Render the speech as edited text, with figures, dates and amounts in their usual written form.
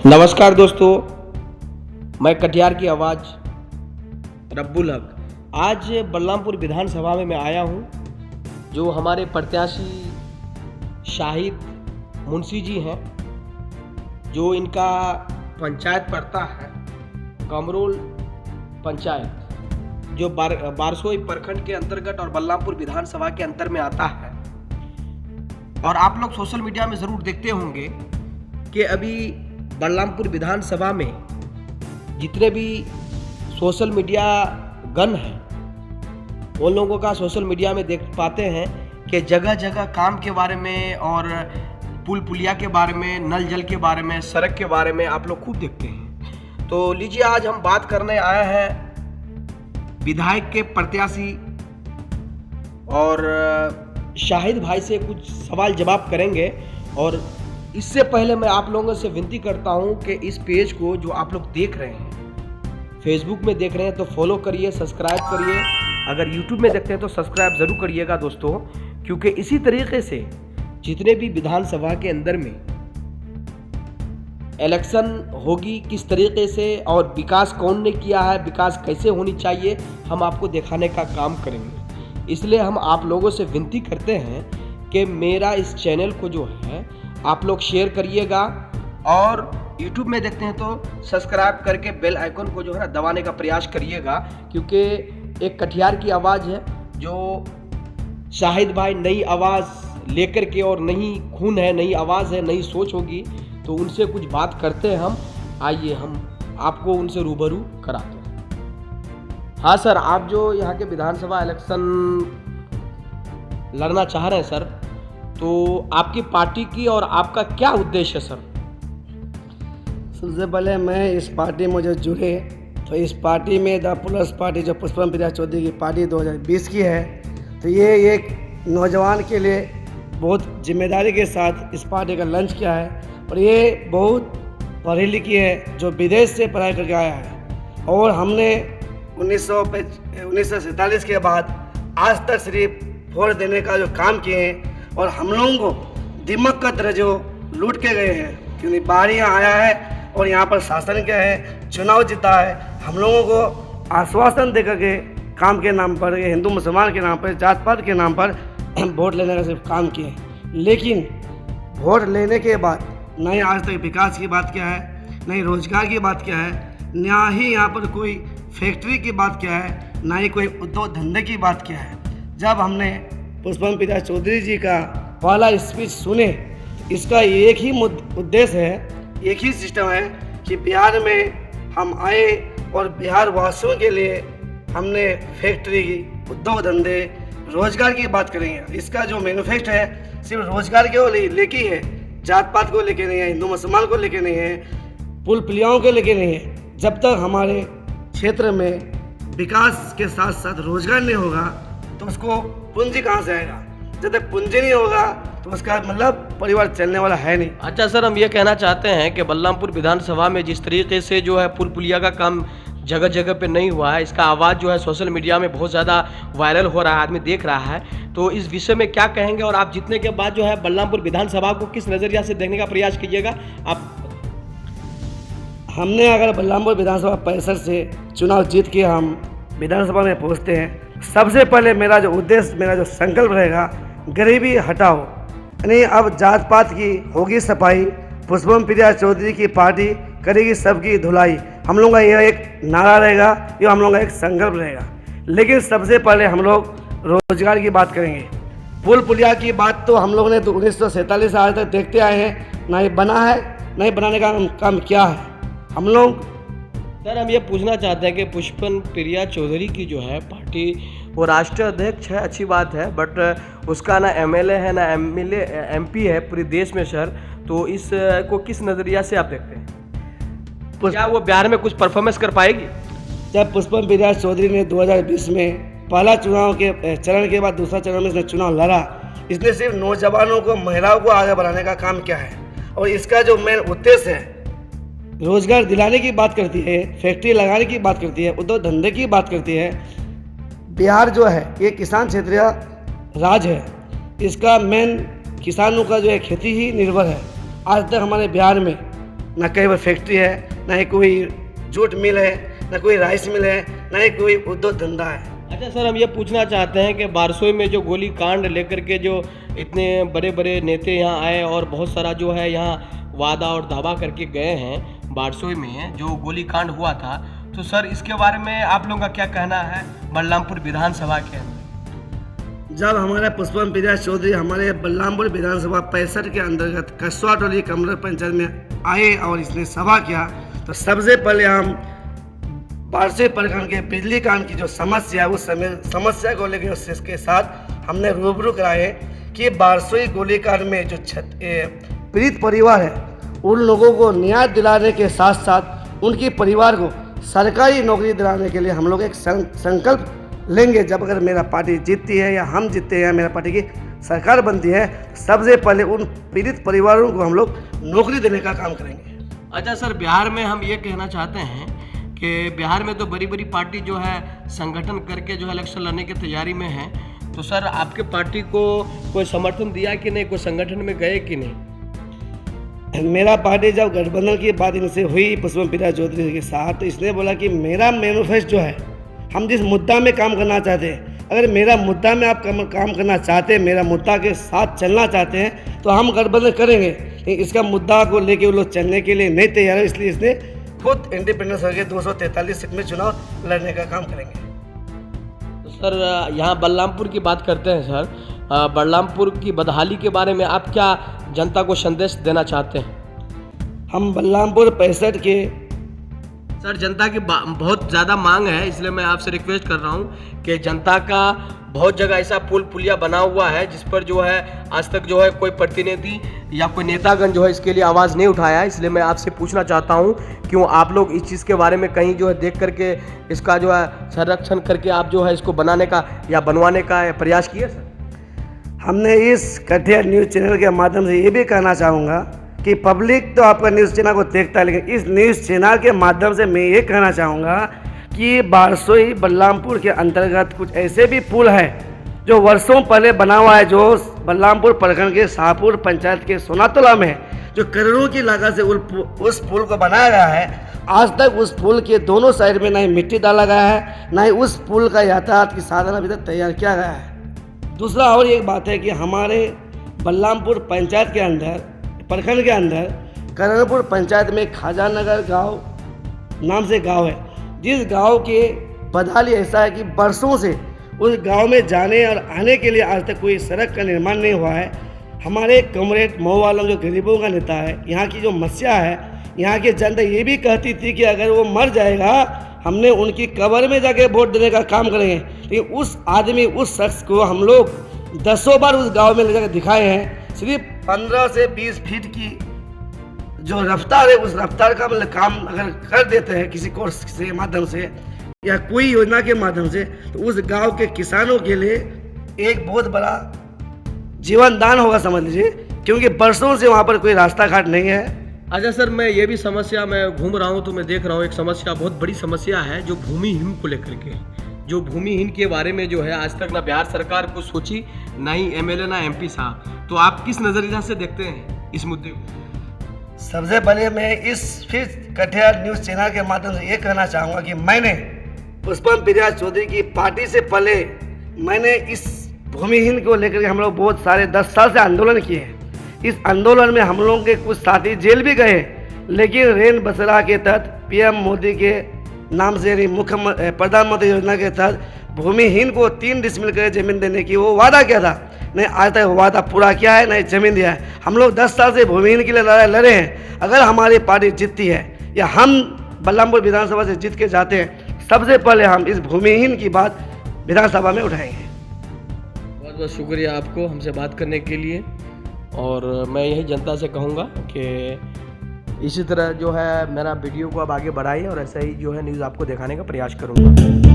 नमस्कार दोस्तों, मैं कटिहार की आवाज़ रब्बुल हक आज बलरामपुर विधानसभा में मैं आया हूं। जो हमारे प्रत्याशी शाहिद मुंशी जी हैं, जो इनका पंचायत पड़ता है कमरोल पंचायत, जो बारसोई प्रखंड के अंतर्गत और बलरामपुर विधानसभा के अंतर में आता है। और आप लोग सोशल मीडिया में ज़रूर देखते होंगे कि अभी बलरामपुर विधानसभा में जितने भी सोशल मीडिया गण हैं, उन लोगों का सोशल मीडिया में देख पाते हैं कि जगह जगह काम के बारे में और पुल पुलिया के बारे में, नल जल के बारे में, सड़क के बारे में आप लोग खूब देखते हैं। तो लीजिए, आज हम बात करने आए हैं विधायक के प्रत्याशी और शाहिद भाई से कुछ सवाल जवाब करेंगे। और इससे पहले मैं आप लोगों से विनती करता हूं कि इस पेज को जो आप लोग देख रहे हैं, फेसबुक में देख रहे हैं तो फॉलो करिए, सब्सक्राइब करिए। अगर यूट्यूब में देखते हैं तो सब्सक्राइब ज़रूर करिएगा दोस्तों, क्योंकि इसी तरीके से जितने भी विधानसभा के अंदर में इलेक्शन होगी, किस तरीके से और विकास कौन ने किया है, विकास कैसे होनी चाहिए, हम आपको दिखाने का काम करेंगे। इसलिए हम आप लोगों से विनती करते हैं कि मेरा इस चैनल को जो है आप लोग शेयर करिएगा, और YouTube में देखते हैं तो सब्सक्राइब करके बेल आइकन को जो है ना दबाने का प्रयास करिएगा, क्योंकि एक कटिहार की आवाज़ है जो शाहिद भाई नई आवाज़ लेकर के, और नई खून है, नई आवाज़ है, नई सोच होगी, तो उनसे कुछ बात करते हैं हम। आइए हम आपको उनसे रूबरू कराते हैं। हाँ सर, आप जो यहाँ के विधानसभा इलेक्शन लड़ना चाह रहे हैं सर, तो आपकी पार्टी की और आपका क्या उद्देश्य है सर? सबसे पहले मैं इस पार्टी में जो जुड़े, तो इस पार्टी में द प्लस पार्टी जो पुष्पम प्रिया चौधरी की पार्टी 2020 की है, तो ये एक नौजवान के लिए बहुत जिम्मेदारी के साथ इस पार्टी का लॉन्च किया है। और ये बहुत पढ़ी लिखी है, जो विदेश से पढ़ाई करके आया है। और हमने 1947 के बाद आज तक सिर्फ वोट देने का जो काम किए हैं, और हम लोगों को दिमाग का दर्जो लूट के गए हैं, क्योंकि बाहर यहाँ आया है और यहाँ पर शासन क्या है, चुनाव जीता है। हम लोगों को आश्वासन दे करके काम के नाम पर, ये हिंदू मुसलमान के नाम पर, जात पात के नाम पर वोट लेने का सिर्फ काम किए। लेकिन वोट लेने के बाद ना ही आज तक विकास की बात क्या है, ना ही रोजगार की बात क्या है, ना ही यहाँ पर कोई फैक्ट्री की बात क्या है, ना ही कोई उद्योग धंधे की बात क्या है। जब हमने पुष्पम प्रिया चौधरी जी का पहला स्पीच सुने, इसका एक ही उद्देश्य है, एक ही सिस्टम है कि बिहार में हम आए और बिहार वासियों के लिए हमने फैक्ट्री, उद्योग धंधे, रोजगार की बात करेंगे। इसका जो मैनिफेस्टो है सिर्फ रोजगार के लेके है, जात पात को लेके नहीं है, हिंदू मुसलमान को लेके नहीं है, पुल पुलियाओं को लेके नहीं है। जब तक हमारे क्षेत्र में विकास के साथ साथ रोजगार नहीं होगा तो उसको पूंजी कहाँ से आएगा? जब तक पूंजी नहीं होगा तो उसका मतलब परिवार चलने वाला है नहीं। अच्छा सर, हम ये कहना चाहते हैं कि बलरामपुर विधानसभा में जिस तरीके से जो है पुल पुलिया का काम जगह जगह पे नहीं हुआ है, इसका आवाज़ जो है सोशल मीडिया में बहुत ज़्यादा वायरल हो रहा है, आदमी देख रहा है, तो इस विषय में क्या कहेंगे? और आप जीतने के बाद जो है बलरामपुर विधानसभा को किस नज़रिया से देखने का प्रयास कीजिएगा आप? हमने अगर बलरामपुर विधानसभा परिषद से चुनाव जीत के हम विधानसभा में पहुँचते हैं, सबसे पहले मेरा जो उद्देश्य, मेरा जो संकल्प रहेगा, गरीबी हटाओ। यानी अब जात पात की होगी सफाई, पुष्पम प्रिया चौधरी की पार्टी करेगी सबकी धुलाई। हम लोगों का यह एक नारा रहेगा, ये हम लोगों का एक संकल्प रहेगा। लेकिन सबसे पहले हम लोग रोजगार की बात करेंगे। पुल पुलिया की बात तो हम लोगों ने 1947 से आज तक देखते आए हैं, ना ही बना है, ना ही बनाने का काम क्या है। हम लोग सर, हम ये पूछना चाहते हैं कि पुष्पम प्रिया चौधरी की जो है पार्टी, वो राष्ट्रीय अध्यक्ष है, अच्छी बात है, बट उसका ना एमएलए है, ना एमपी है पूरे देश में सर, तो इस को किस नज़रिया से आप देखते हैं? क्या वो बिहार में कुछ परफॉर्मेंस कर पाएगी? जब पुष्पम प्रिया चौधरी ने 2020 में पहला चुनाव के चरण के बाद दूसरा चरण में इसने चुनाव लड़ा, इसने सिर्फ नौजवानों को, महिलाओं को आगे बढ़ाने का काम किया है। और इसका जो मेन उद्देश्य है, रोजगार दिलाने की बात करती है, फैक्ट्री लगाने की बात करती है, उद्योग धंधे की बात करती है। बिहार जो है ये किसान क्षेत्रीय राज्य है, इसका मेन किसानों का जो है खेती ही निर्भर है। आज तक हमारे बिहार में ना कहीं पर फैक्ट्री है, ना ही कोई जूट मिल है, ना कोई राइस मिल है, ना ही कोई उद्योग धंधा है। अच्छा सर, हम ये पूछना चाहते हैं कि बारसोई में जो गोली कांड लेकर के जो इतने बड़े बड़े नेता यहाँ आए और बहुत सारा जो है यहाँ वादा और दावा करके गए हैं बारसोई में जो गोली कांड हुआ था, तो सर इसके बारे में आप लोगों का क्या कहना है बलरामपुर विधानसभा के? जब हमारे पुष्पम प्रिया चौधरी हमारे बलरामपुर विधानसभा 65 के अंतर्गत कसवा टोली कमर पंचायत में आए और इसने सभा किया, तो सबसे पहले हम बारसोई प्रखंड के बिजली कांड की जो समस्या है उस समस्या को लेकर उसके साथ हमने रूबरू कराए कि बारसोई गोलीकांड में जो पीड़ित परिवार है उन लोगों को न्याय दिलाने के साथ साथ उनके परिवार को सरकारी नौकरी दिलाने के लिए हम लोग एक संकल्प लेंगे। जब अगर मेरा पार्टी जीतती है या हम जीतते हैं, मेरा पार्टी की सरकार बनती है, सबसे पहले उन पीड़ित परिवारों को हम लोग नौकरी देने का काम करेंगे। अच्छा सर, बिहार में हम ये कहना चाहते हैं कि बिहार में तो बड़ी बड़ी पार्टी जो है संगठन करके जो है इलेक्शन लड़ने की तैयारी में है, तो सर आपके पार्टी को कोई समर्थन दिया कि नहीं, कोई संगठन में गए कि नहीं? मेरा पार्टी जब गठबंधन की बात इनसे हुई पुष्पम प्रिया चौधरी के साथ, तो इसने बोला कि मेरा मैनिफेस्टो जो है, हम जिस मुद्दा में काम करना चाहते हैं, अगर मेरा मुद्दा में आप काम करना चाहते हैं, मेरा मुद्दा के साथ चलना चाहते हैं, तो हम गठबंधन करेंगे। इसका मुद्दा को लेके वो लोग चलने के लिए नहीं तैयार है, इसलिए इसने खुद इंडिपेंडेंस होकर 243 सीट में चुनाव लड़ने का काम करेंगे। तो सर यहाँ बलरामपुर की बात करते हैं सर, बलरामपुर की बदहाली के बारे में आप क्या जनता को संदेश देना चाहते हैं? हम बलरामपुर 65 के सर जनता की बहुत ज़्यादा मांग है, इसलिए मैं आपसे रिक्वेस्ट कर रहा हूँ कि जनता का बहुत जगह ऐसा पुल पुलिया बना हुआ है जिस पर जो है आज तक जो है कोई प्रतिनिधि या कोई नेतागण जो है इसके लिए आवाज़ नहीं उठाया है। इसलिए मैं आपसे पूछना चाहता हूँ क्यों आप लोग इस चीज़ के बारे में कहीं जो है देख करके इसका जो है संरक्षण करके आप जो है इसको बनाने का या बनवाने का प्रयास किए सर? हमने इस कटिहार न्यूज़ चैनल के माध्यम से ये भी कहना चाहूँगा कि पब्लिक तो आपका न्यूज़ चैनल को देखता है, लेकिन इस न्यूज़ चैनल के माध्यम से मैं ये कहना चाहूँगा कि बारसोई बलरामपुर के अंतर्गत कुछ ऐसे भी पुल है जो वर्षों पहले बना हुआ है, जो बलरामपुर प्रखंड के शाहपुर पंचायत के सोनातोला में जो करोड़ों की लागत से उस पुल को बनाया गया है। आज तक उस पुल के दोनों साइड में ना ही मिट्टी डाला गया है, ना ही उस पुल का यातायात की साधन अभी तक तैयार किया गया है। दूसरा और एक बात है कि हमारे बलरामपुर पंचायत के अंदर प्रखंड के अंदर करणपुर पंचायत में खाजा नगर गाँव नाम से गांव है, जिस गांव के बदहाली ऐसा है कि बरसों से उस गांव में जाने और आने के लिए आज तक कोई सड़क का निर्माण नहीं हुआ है। हमारे कॉमरेड मऊ आलम जो गरीबों का नेता है, यहाँ की जो समस्या है, यहाँ की जनता ये भी कहती थी कि अगर वो मर जाएगा हमने उनकी कब्र में जाके वोट देने का काम करेंगे, लेकिन उस आदमी उस शख्स को हम लोग 10 बार उस गाँव में ले जाकर दिखाए हैं। सिर्फ 15 से 20 फीट की जो रफ्तार है उस रफ्तार का मतलब काम अगर कर देते हैं किसी कोर्स के माध्यम से या कोई योजना के माध्यम से, तो उस गांव के किसानों के लिए एक बहुत बड़ा जीवन दान होगा समझ लीजिए, क्योंकि बरसों से वहां पर कोई रास्ता घाट नहीं है। अच्छा सर, मैं ये भी समस्या मैं घूम रहा हूँ तो मैं देख रहा हूँ एक समस्या बहुत बड़ी समस्या है जो भूमिहीन को लेकर के, जो भूमिहीन के बारे में जो है आज तक ना बिहार सरकार कुछ सोची, ना ही एमएलए ना एमपी साहब। तो आप किस नजरिया से देखते हैं इस मुद्दे को? सबसे पहले मैं इस फिर कटिहार न्यूज़ चैनल के माध्यम से ये कहना चाहूँगा कि मैंने पुष्पम प्रिया चौधरी की पार्टी से पहले मैंने इस भूमिहीन को लेकर हम लोग बहुत सारे 10 साल से आंदोलन किए हैं। इस आंदोलन में हम लोगों के कुछ साथी जेल भी गए, लेकिन रेन बसेरा के तहत पीएम मोदी के नाम से यानी मुख्य प्रधानमंत्री योजना के तहत भूमिहीन को 3 डिसमिल कर जमीन देने की वो वादा किया था, नहीं आज तक वादा पूरा किया है, नहीं जमीन दिया है। हम लोग 10 साल से भूमिहीन के लिए लड़ाई लड़े हैं। अगर हमारी पार्टी जीतती है या हम बलरामपुर विधानसभा से जीत के जाते हैं, सबसे पहले हम इस भूमिहीन की बात विधानसभा में उठाएंगे। बहुत बहुत शुक्रिया आपको हमसे बात करने के लिए, और मैं यही जनता से कहूँगा कि इसी तरह जो है मेरा वीडियो को अब आगे बढ़ाइए और ऐसा ही जो है न्यूज़ आपको दिखाने का प्रयास करूँगा।